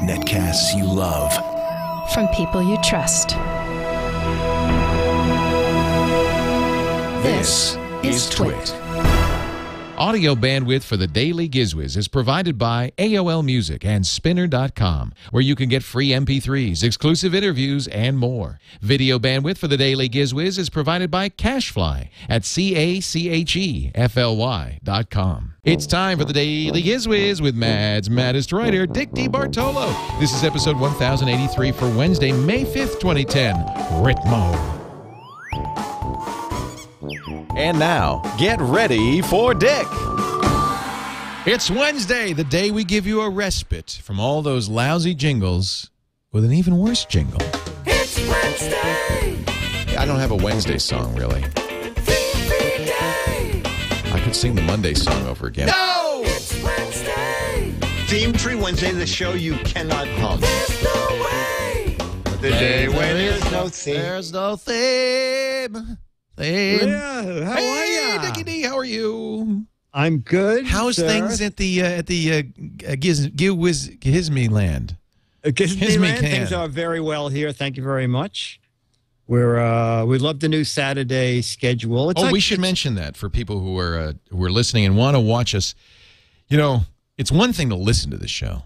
Netcasts you love. From people you trust. This is TWiT. Audio bandwidth for the Daily Giz Wiz is provided by AOL Music and Spinner.com, where you can get free MP3s, exclusive interviews, and more. Video bandwidth for the Daily Giz Wiz is provided by CashFly at CACHEFLY.com. It's time for the Daily Giz Wiz with Mad's maddest writer, Dick DeBartolo. This is episode 1083 for Wednesday, May 5th, 2010. Ritmo. And now, get ready for Dick. It's Wednesday, the day we give you a respite from all those lousy jingles with an even worse jingle. It's Wednesday. I don't have a Wednesday song, really. Day. I could sing the Monday song over again. No! It's Wednesday. Theme Tree Wednesday, the show you cannot hum. There's no way. The day when there's no theme. There's no theme. Yeah, how are you? Dickie D, how are you? I'm good. How's sir. things at the GizMe land? Disneyland, things are very well here. Thank you very much. We love the new Saturday schedule. We should mention that for people who are listening and want to watch us. You know, it's one thing to listen to the show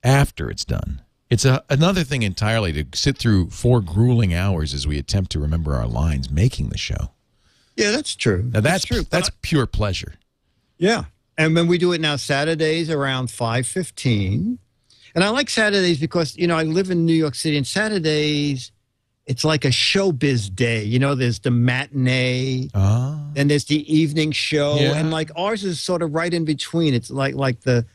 after it's done. It's another thing entirely to sit through 4 grueling hours as we attempt to remember our lines making the show. Yeah, that's true. Now that's true. That's pure pleasure. Yeah, and when we do it now Saturdays around 5:15, and I like Saturdays because I live in New York City, and Saturdays it's like a showbiz day. There's the matinee, and there's the evening show, and like ours is sort of right in between. It's like the.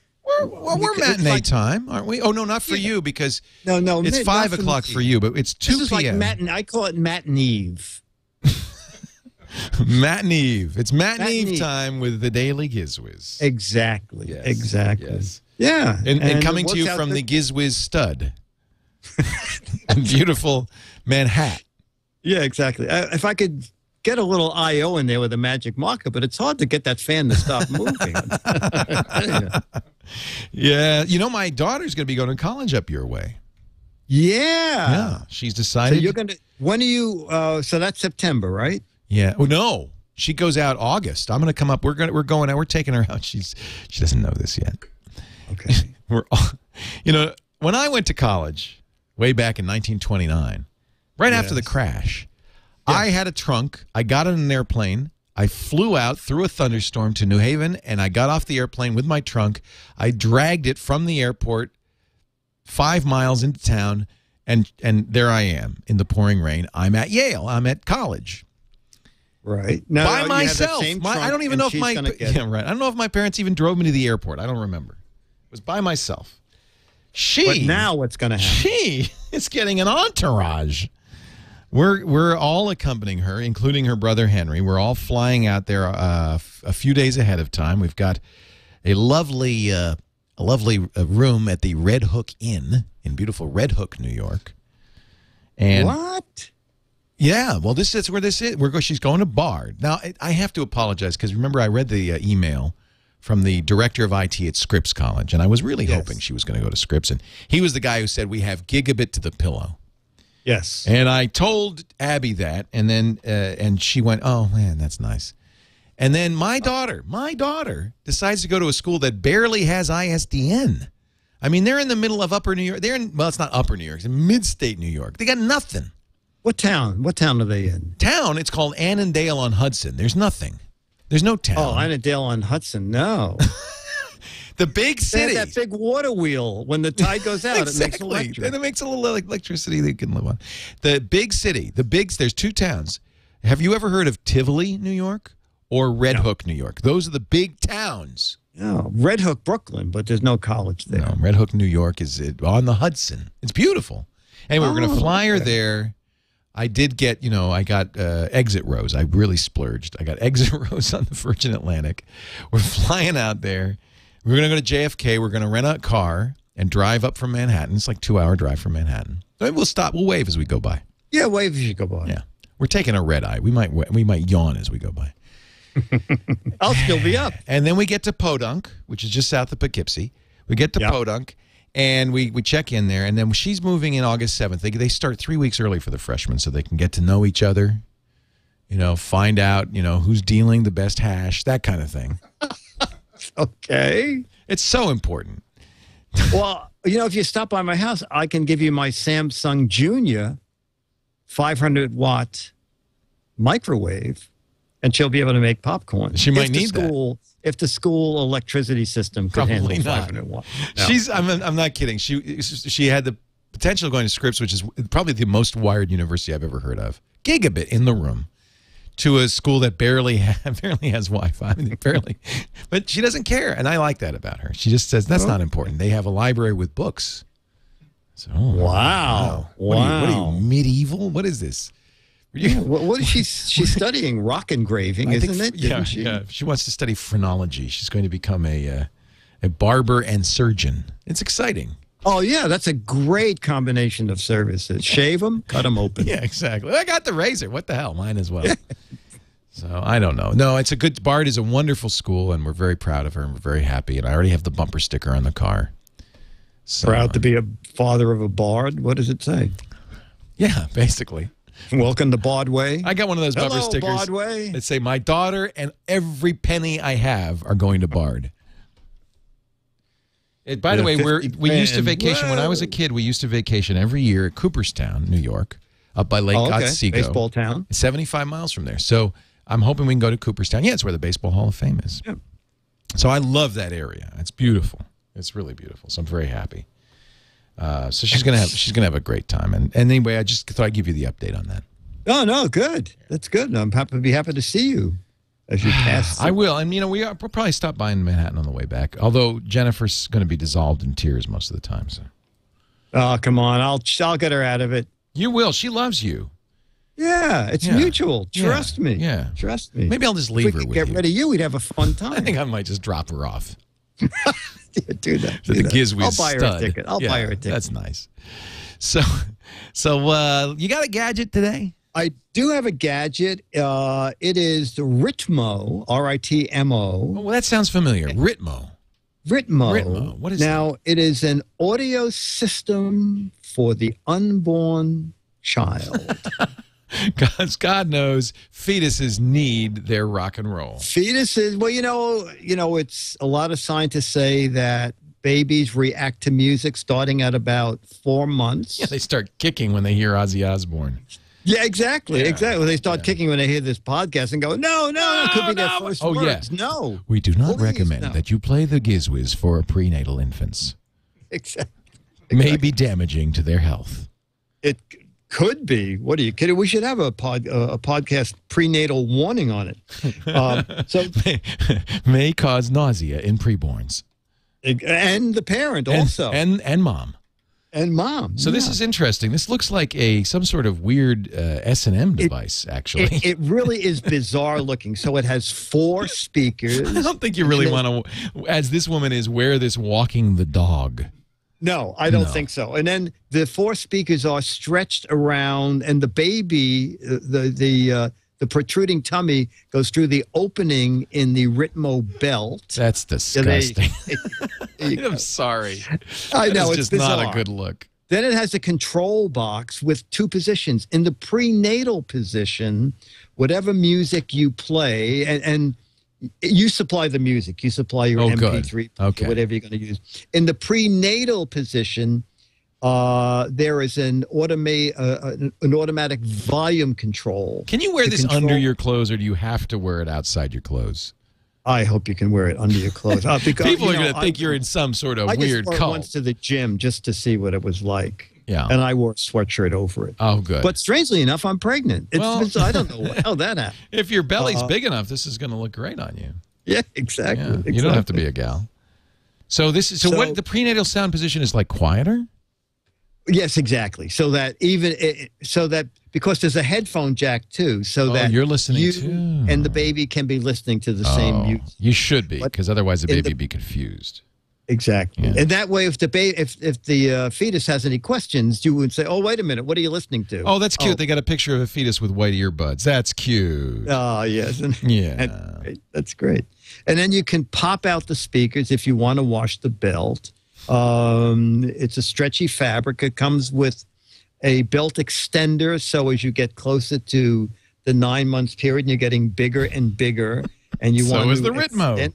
We're matinee time, aren't we? Oh, no, not for you, because no, it's 5 o'clock for you, but it's 2 This is p.m. like I call it matinee. Matinee. It's matinee time with the Daily Giz Wiz. Exactly. Yes, exactly. Yes. Yeah. And coming to you from the GizWiz stud. Beautiful Manhattan. Yeah, exactly. If I could get a little I.O. in there with a magic marker, but it's hard to get that fan to stop moving. Yeah. My daughter's going to be going to college up your way. Yeah. She's decided. So you're going to, when are you, so that's September, right? Yeah. Oh, no. She goes out August. I'm going to come up. We're going out. We're taking her out. She doesn't know this yet. Okay. When I went to college way back in 1929, right after the crash, I had a trunk. I got on an airplane. I flew out through a thunderstorm to New Haven, and I got off the airplane with my trunk. I dragged it from the airport 5 miles into town, and there I am in the pouring rain. I'm at Yale. I'm at college. Right. Now, by myself. I don't even know if I don't know if my parents even drove me to the airport. I don't remember. It was by myself. But now what's going to happen? She is getting an entourage. We're all accompanying her, including her brother Henry. We're all flying out there a few days ahead of time. We've got a lovely room at the Red Hook Inn in beautiful Red Hook, New York. And what? Yeah, well, this is where this is. She's going to Bard. Now, I have to apologize because remember I read the email from the director of IT at Scripps College, and I was really hoping she was going to go to Scripps, and he was the guy who said we have gigabit to the pillow. Yes. And I told Abby that, and then and she went, "Oh man, that's nice." And then my daughter decides to go to a school that barely has ISDN. I mean, they're in the middle of Upper New York. It's not Upper New York. It's in mid-state New York. They got nothing. What town? What town are they in? Town. It's called Annandale on Hudson. There's nothing. There's no town. Oh, Annandale on Hudson. No. The big city. They have that big water wheel. When the tide goes out, exactly. It makes electric. And it makes a little electricity they can live on. The big city. There's 2 towns. Have you ever heard of Tivoli, New York, or Red Hook, New York? Those are the big towns. No, Red Hook, Brooklyn, but there's no college there. No, Red Hook, New York is on the Hudson. It's beautiful. Anyway, we're going to fly her there. I did get, I got exit rows. I really splurged. I got exit rows on the Virgin Atlantic. We're flying out there. We're going to go to JFK. We're going to rent a car and drive up from Manhattan. It's like a 2-hour drive from Manhattan. We'll stop. We'll wave as we go by. Yeah, wave as you go by. Yeah. We're taking a red eye. We might yawn as we go by. I'll still be up. And then we get to Podunk, which is just south of Poughkeepsie. We get to Podunk, and we check in there. And then she's moving in August 7th. They start 3 weeks early for the freshmen so they can get to know each other, find out, who's dealing the best hash, that kind of thing. Okay. It's so important. Well, if you stop by my house, I can give you my Samsung Junior 500-watt microwave, and she'll be able to make popcorn. She might need that. If the school electricity system could handle 500 watts. No. I'm not kidding. She had the potential of going to Scripps, which is probably the most wired university I've ever heard of. Gigabit in the room. To a school that barely has Wi-Fi. I mean, barely. But she doesn't care, and I like that about her. She just says, that's not important. They have a library with books. So, wow. What are you, medieval? What is this? What is she's studying? Rock engraving, isn't it? Yeah. She wants to study phrenology. She's going to become a barber and surgeon. It's exciting. Oh, yeah, that's a great combination of services. Shave them, cut them open. Yeah, exactly. I got the razor. What the hell? Mine as well. So, I don't know. No, it's a good, Bard is a wonderful school, and we're very proud of her, and we're very happy. And I already have the bumper sticker on the car. So, proud to be a father of a Bard? What does it say? Yeah, basically. Welcome to Bardway. I got one of those bumper stickers Bardway. that say, my daughter and every penny I have are going to Bard. By the way, we used to vacation. When I was a kid, we used to vacation every year at Cooperstown, New York, up by Lake Otsego. Baseball town. 75 miles from there. So I'm hoping we can go to Cooperstown. Yeah, it's where the Baseball Hall of Fame is. Yeah. So I love that area. It's beautiful. It's really beautiful. So I'm very happy. So she's gonna have a great time. And anyway, I just thought I'd give you the update on that. Oh no, good. That's good. I'm happy to see you as you pass. I will, and we'll probably stop by in Manhattan on the way back. Although Jennifer's going to be dissolved in tears most of the time. So. Oh come on, I'll get her out of it. You will. She loves you. Yeah, it's mutual. Trust me. Yeah, trust me. Maybe I'll just leave her with you. Get rid of you, we'd have a fun time. I think I might just drop her off. Do that. The GizWiz I'll buy her a ticket. I'll buy her a ticket. That's nice. So you got a gadget today? I do have a gadget. It is the Ritmo, R-I-T-M-O. Oh, well, that sounds familiar. Ritmo. Ritmo. What is now, that? it is an audio system for the unborn child. Because God knows fetuses need their rock and roll. Fetuses, well, it's a lot of scientists say that babies react to music starting at about 4 months. Yeah, they start kicking when they hear Ozzy Osbourne. Yeah, exactly. They start kicking when they hear this podcast and go, no, it could be their first words. Yeah. No. We do not recommend that you play the GizWiz for prenatal infants. Exactly. May be damaging to their health. It could be. What are you kidding? We should have a podcast prenatal warning on it. So may cause nausea in preborns. And the parent also. And mom. And mom. So this is interesting. This looks like some sort of weird S&M device, actually. It really is bizarre looking. So it has 4 speakers. I don't think you really want to, as this woman is, wear this walking the dog. No, I don't think so. And then the 4 speakers are stretched around, and the baby, the protruding tummy goes through the opening in the Ritmo belt. That's disgusting. I'm sorry. I know, it's just bizarre. Not a good look. Then it has a control box with 2 positions. In the prenatal position, whatever music you play, and you supply the music. You supply your MP3, whatever you're going to use. In the prenatal position, there is an automatic volume control. Can you wear this under your clothes, or do you have to wear it outside your clothes? I hope you can wear it under your clothes. Because, people are going to think you're in some sort of weird cult. I once to the gym just to see what it was like. Yeah. And I wore a sweatshirt over it. Oh, good. But strangely enough, I'm pregnant. I don't know how that happened. If your belly's big enough, this is going to look great on you. Yeah, exactly. Yeah. You don't have to be a gal. So what the prenatal sound position is like quieter? Yes, exactly. So that because there's a headphone jack too, so that you're listening too, and the baby can be listening to the same music. You should be, because otherwise the baby would be confused. Exactly. Yeah. And that way, if the fetus has any questions, you would say, "Oh, wait a minute, what are you listening to?" Oh, that's cute. They got a picture of a fetus with white earbuds. That's cute. Oh, yes. Yeah. That's great. And then you can pop out the speakers if you want to wash the belt. It's a stretchy fabric. It comes with a belt extender, so as you get closer to the 9 months period, you're getting bigger and bigger. And you So want is to the Ritmo.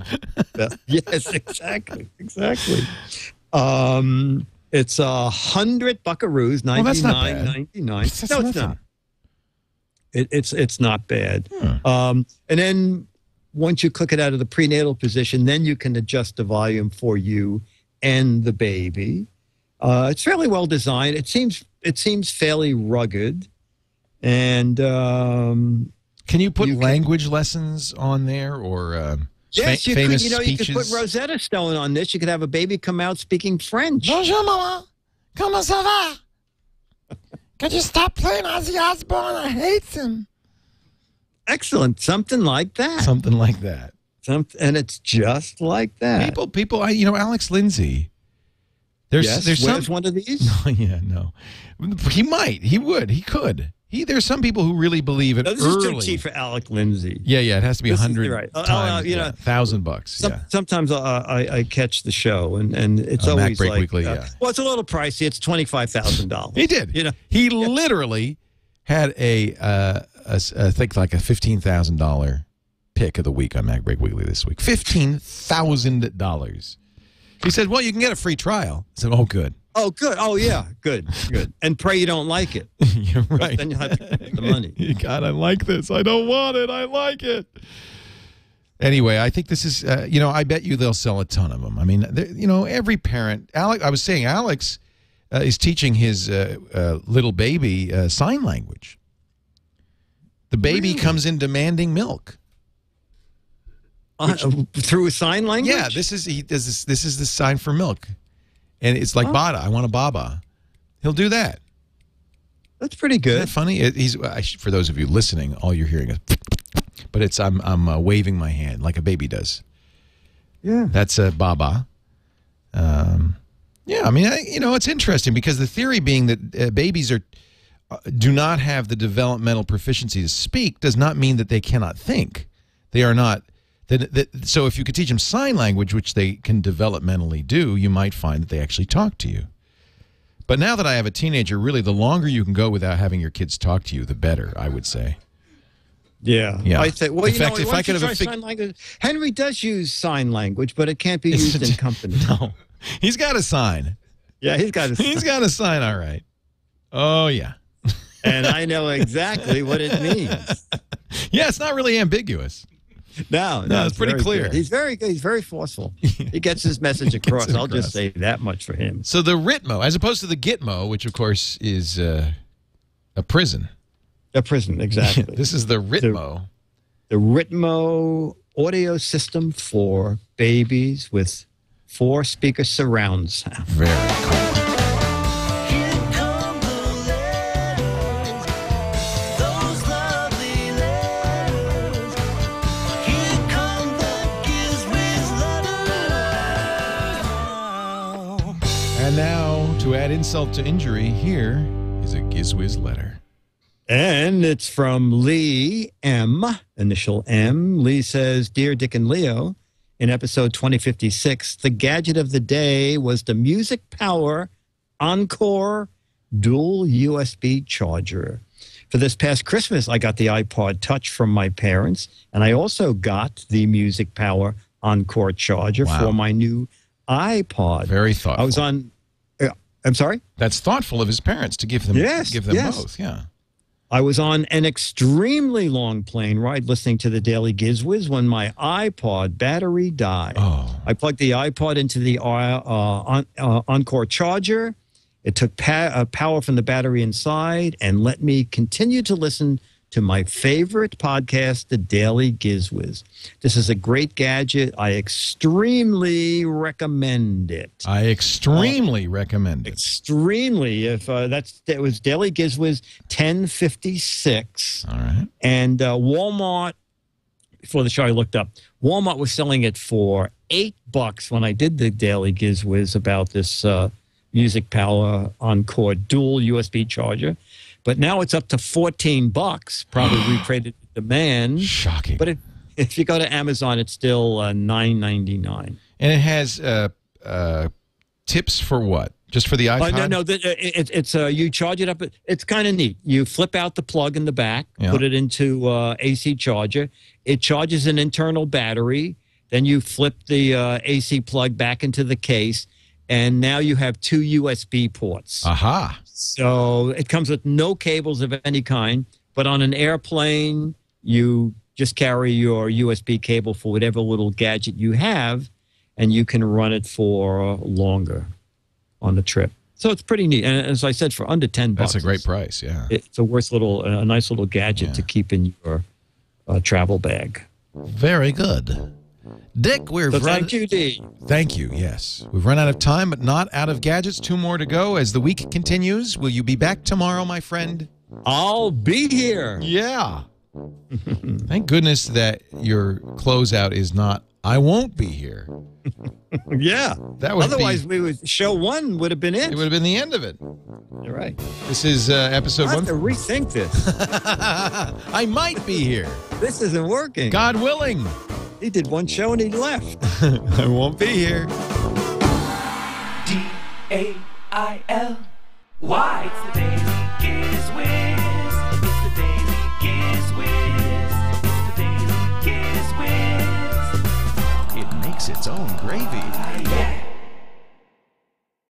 Yes, exactly. It's 100 buckaroos, Well, that's not bad. $99.99. No, That's it's nothing. not. It's not bad. Hmm. And then once you click it out of the prenatal position, then you can adjust the volume for you and the baby. It's fairly well designed. It seems fairly rugged, and Can you put language lessons on there or yes, you famous could. You speeches? could put Rosetta Stone on this. You could have a baby come out speaking French. Bonjour, maman. Comment ça va? Could you stop playing Ozzy Osbourne? I hate him. Excellent, something like that. Something like that. And it's just like that. People. Alex Lindsay. There's wears some one of these. Yeah, no. He might. He would. He could. There's some people who really believe it No, this early. is too cheap for Alec Lindsay. Yeah, it has to be This is 100 right. times. $1,000. Yeah. Sometimes I catch the show, and it's Mac always Break like, Weekly, yeah. well, it's a little pricey. It's $25,000. He did. He literally had I think like a $15,000 pick of the week on Mac Break Weekly this week. $15,000. He said, "Well, you can get a free trial." I said, "Oh, good." Oh, good. Oh, yeah. Good. And pray you don't like it. You're right. Then you'll have to pay the money. God, I like this. I don't want it. I like it. Anyway, I think this is, I bet you they'll sell a ton of them. I mean, every parent, I was saying Alex is teaching his little baby sign language. The baby comes in demanding milk. Through a sign language? Yeah, this is the sign for milk. And it's like Bada. I want a Baba. He'll do that. That's pretty good. Isn't that funny? For those of you listening, all you're hearing is, but I'm waving my hand like a baby does. Yeah, that's a Baba. Yeah, I mean, it's interesting because the theory being that babies do not have the developmental proficiency to speak does not mean that they cannot think. They are not. So if you could teach them sign language, which they can developmentally do, you might find that they actually talk to you. But now that I have a teenager, really, the longer you can go without having your kids talk to you, the better, I would say. Yeah. I think, well, in fact, if I could have sign language, Henry does use sign language, but it can't be used in company. No. He's got a sign. Yeah, he's got a sign. He's got a sign, all right. Oh, yeah. And I know exactly what it means. Yeah, it's not really ambiguous. No, it's pretty clear. Good. He's very good. He's very forceful. He gets his message across. I'll just say that much for him. So the Ritmo, as opposed to the Gitmo, which of course is a prison. A prison, exactly. This is the Ritmo. The Ritmo audio system for babies with 4-speaker surround sound. Very cool. And now, to add insult to injury, here is a GizWiz letter. And it's from Lee M, initial M. Lee says, "Dear Dick and Leo, in episode 2056, the gadget of the day was the Music Power Encore dual USB charger. For this past Christmas, I got the iPod Touch from my parents, and I also got the Music Power Encore charger for my new iPod." Very thoughtful. I was on... I'm sorry? That's thoughtful of his parents to give them, both, yeah. I was on an extremely long plane ride listening to the Daily Giz Wiz when my iPod battery died. Oh. I plugged the iPod into the Encore charger. It took power from the battery inside and let me continue to listen to my favorite podcast, the Daily Giz Wiz. This is a great gadget. I extremely recommend it. I extremely recommend it. Extremely. It was Daily Giz Wiz 1056. All right. And Walmart before the show, I looked up. Walmart was selling it for $8 when I did the Daily Giz Wiz about this Music Power Encore dual USB charger. But now it's up to $14. Probably recreated demand. Shocking. But if you go to Amazon, it's still $9.99. And it has tips for what? Just for the iPod? No. It's you charge it up. It's kind of neat. You flip out the plug in the back, put it into AC charger. It charges an internal battery. Then you flip the AC plug back into the case, and now you have 2 USB ports. Aha. So it comes with no cables of any kind, but on an airplane, you just carry your USB cable for whatever little gadget you have, and you can run it for longer on the trip. So it's pretty neat. And as I said, for under $10. That's a great price, yeah. It's a nice little gadget to keep in your travel bag. Very good. Dick, thank you, D. Thank you, yes. We've run out of time, but not out of gadgets. 2 more to go as the week continues. Will you be back tomorrow, my friend? I'll be here. Yeah. Thank goodness that your closeout is not, I won't be here. Yeah. That would Otherwise, show 1 would have been it. It would have been the end of it. You're right. This is episode 1. I have to rethink this. I might be here. This isn't working. God willing. He did 1 show and he left. I won't be here. DAILY.